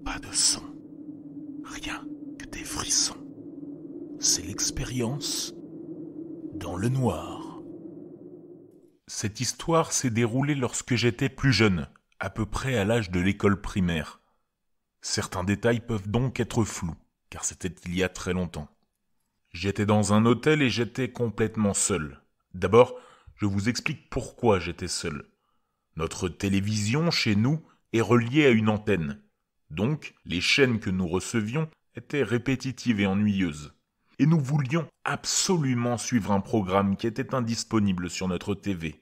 Pas de son, rien que des frissons. C'est l'expérience dans le noir. Cette histoire s'est déroulée lorsque j'étais plus jeune, à peu près à l'âge de l'école primaire. Certains détails peuvent donc être flous, car c'était il y a très longtemps. J'étais dans un hôtel et j'étais complètement seul. D'abord, je vous explique pourquoi j'étais seul. Notre télévision, chez nous, est reliée à une antenne. Donc, les chaînes que nous recevions étaient répétitives et ennuyeuses. Et nous voulions absolument suivre un programme qui était indisponible sur notre TV.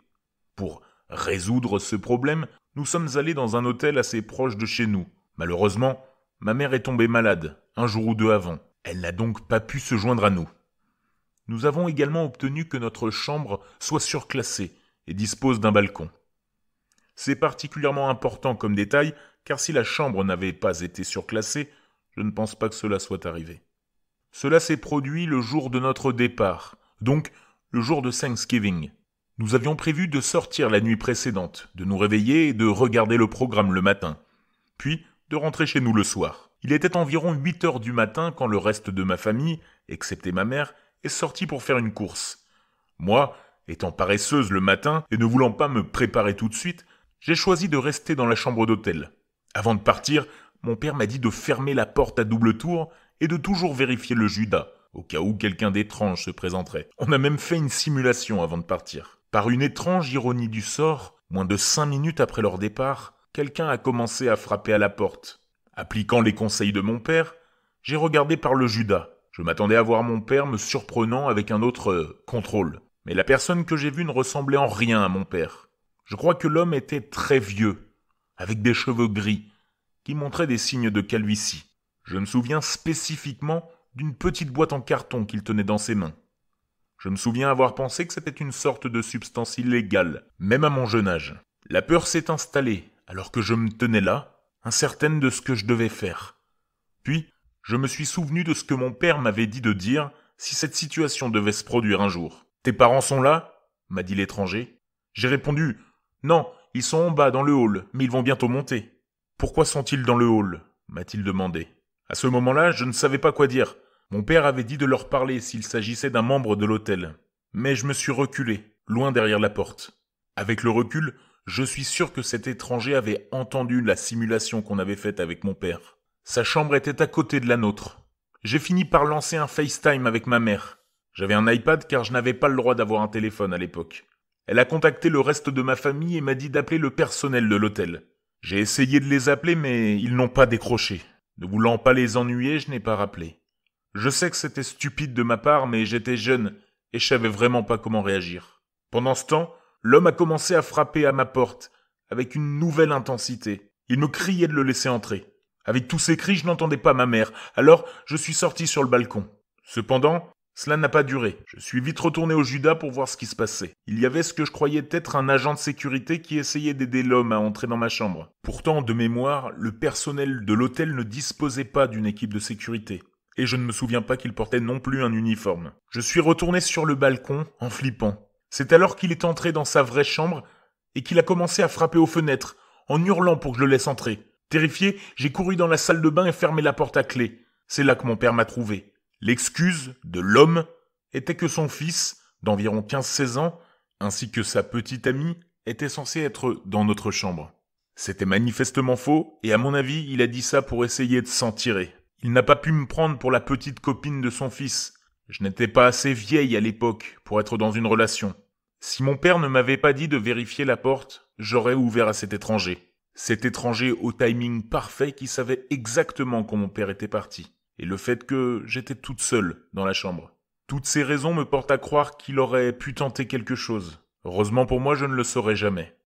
Pour résoudre ce problème, nous sommes allés dans un hôtel assez proche de chez nous. Malheureusement, ma mère est tombée malade, un jour ou deux avant. Elle n'a donc pas pu se joindre à nous. Nous avons également obtenu que notre chambre soit surclassée et dispose d'un balcon. C'est particulièrement important comme détail, car si la chambre n'avait pas été surclassée, je ne pense pas que cela soit arrivé. Cela s'est produit le jour de notre départ, donc le jour de Thanksgiving. Nous avions prévu de sortir la nuit précédente, de nous réveiller et de regarder le programme le matin, puis de rentrer chez nous le soir. Il était environ 8 heures du matin quand le reste de ma famille, excepté ma mère, est sorti pour faire une course. Moi, étant paresseuse le matin et ne voulant pas me préparer tout de suite, j'ai choisi de rester dans la chambre d'hôtel. Avant de partir, mon père m'a dit de fermer la porte à double tour et de toujours vérifier le Judas, au cas où quelqu'un d'étrange se présenterait. On a même fait une simulation avant de partir. Par une étrange ironie du sort, moins de 5 minutes après leur départ, quelqu'un a commencé à frapper à la porte. Appliquant les conseils de mon père, j'ai regardé par le Judas. Je m'attendais à voir mon père me surprenant avec un autre contrôle. Mais la personne que j'ai vue ne ressemblait en rien à mon père. Je crois que l'homme était très vieux, avec des cheveux gris, qui montraient des signes de calvitie. Je me souviens spécifiquement d'une petite boîte en carton qu'il tenait dans ses mains. Je me souviens avoir pensé que c'était une sorte de substance illégale, même à mon jeune âge. La peur s'est installée, alors que je me tenais là, incertaine de ce que je devais faire. Puis, je me suis souvenu de ce que mon père m'avait dit de dire si cette situation devait se produire un jour. « Tes parents sont là ?» m'a dit l'étranger. J'ai répondu « Non, ils sont en bas dans le hall, mais ils vont bientôt monter. »« Pourquoi sont-ils dans le hall ?» m'a-t-il demandé. À ce moment-là, je ne savais pas quoi dire. Mon père avait dit de leur parler s'il s'agissait d'un membre de l'hôtel. Mais je me suis reculé, loin derrière la porte. Avec le recul, je suis sûr que cet étranger avait entendu la simulation qu'on avait faite avec mon père. Sa chambre était à côté de la nôtre. J'ai fini par lancer un FaceTime avec ma mère. J'avais un iPad car je n'avais pas le droit d'avoir un téléphone à l'époque. Elle a contacté le reste de ma famille et m'a dit d'appeler le personnel de l'hôtel. J'ai essayé de les appeler mais ils n'ont pas décroché. Ne voulant pas les ennuyer, je n'ai pas rappelé. Je sais que c'était stupide de ma part, mais j'étais jeune et je savais vraiment pas comment réagir. Pendant ce temps, l'homme a commencé à frapper à ma porte avec une nouvelle intensité. Il me criait de le laisser entrer. Avec tous ces cris, je n'entendais pas ma mère, alors je suis sorti sur le balcon. Cependant, cela n'a pas duré. Je suis vite retourné au Judas pour voir ce qui se passait. Il y avait ce que je croyais être un agent de sécurité qui essayait d'aider l'homme à entrer dans ma chambre. Pourtant, de mémoire, le personnel de l'hôtel ne disposait pas d'une équipe de sécurité. Et je ne me souviens pas qu'il portait non plus un uniforme. Je suis retourné sur le balcon en flippant. C'est alors qu'il est entré dans sa vraie chambre et qu'il a commencé à frapper aux fenêtres, en hurlant pour que je le laisse entrer. Terrifié, j'ai couru dans la salle de bain et fermé la porte à clé. C'est là que mon père m'a trouvé. L'excuse de l'homme était que son fils, d'environ 15-16 ans, ainsi que sa petite amie, étaient censés être dans notre chambre. C'était manifestement faux, et à mon avis, il a dit ça pour essayer de s'en tirer. Il n'a pas pu me prendre pour la petite copine de son fils. Je n'étais pas assez vieille à l'époque pour être dans une relation. Si mon père ne m'avait pas dit de vérifier la porte, j'aurais ouvert à cet étranger. Cet étranger au timing parfait qui savait exactement quand mon père était parti. Et le fait que j'étais toute seule dans la chambre. Toutes ces raisons me portent à croire qu'il aurait pu tenter quelque chose. Heureusement pour moi, je ne le saurais jamais.